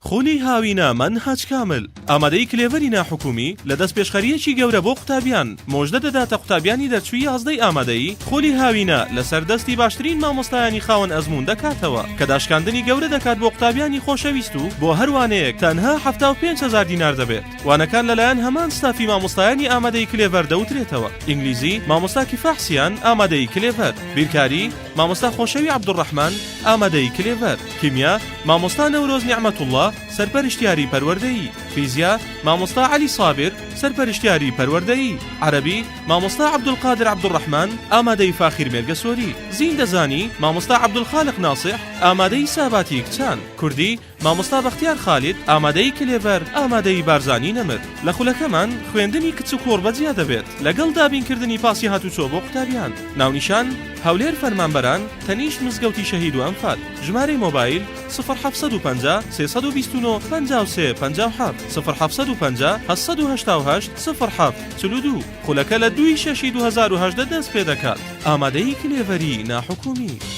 خولی هاوینە منهاج کامل ئامادەی کلێڤەری ناحکومی لە دەست پێشخەریەکی گەورە بۆ قوتابیان مۆژدە دەداتە قوتابیانی دەرچووی یازدەی ئامادەیی خولی هاوینە لەسەر دەستی باشترین مامۆستایانی خاوەن ئەزموون دەکاتەوە کە داشکاندنی گەورە دەکات بۆ قوتابیانی خۆشەویست و بۆ هەروانەیەک تەنها 75,000 دینار دەبێت. وانەکان لەلایەن هەمان ستافی مامۆستایانی ئامادەی کلێڤەر دەوترێتەوە. ئینگلیزی مامۆستا کیفاحسیان ئامادەی کلێڤەر، بیرکاری مامۆستا خۆشەوی عەبدوڕەحمان ئامادەی کلێڤەر، کیمیا مامۆستا نەورۆز نیعمەتوڵڵا سەرپەرشتیاری پەروەردەیی، فیزیا مامۆستا عەلی سابر سەرپەرشتیاری پەروەردەیی، عەرەبی مامۆستا عەبدولقادر عەبدوڕەحمان ئامادەی فاخیر مێرگەسۆری، زیندەزانی مامۆستا عەبدولخالق ناسح ئامادەی ساباتی کچان، کوردی مامۆستا بەختیار خالید ئامادەی کلێڤەر ئامادەی بارزانی نەمر. لە خولەکەمان خوێندنی کچ و کوڕ بەجیا دەبێت لەگەڵ دابینکردنی پاسی هاتوچۆ بۆ قوتابیان. ناونیشان هەولێر فەرمانبەران تەنیشت مزگەوتی شەهید و ئەنفال. ژمارەی مۆبایل 0750 329 53 57 0750 788 07 42. خولەکە لە 2/6/2018 دەست پێ دەکات. ئامادەی کلێڤەری ناحکومی.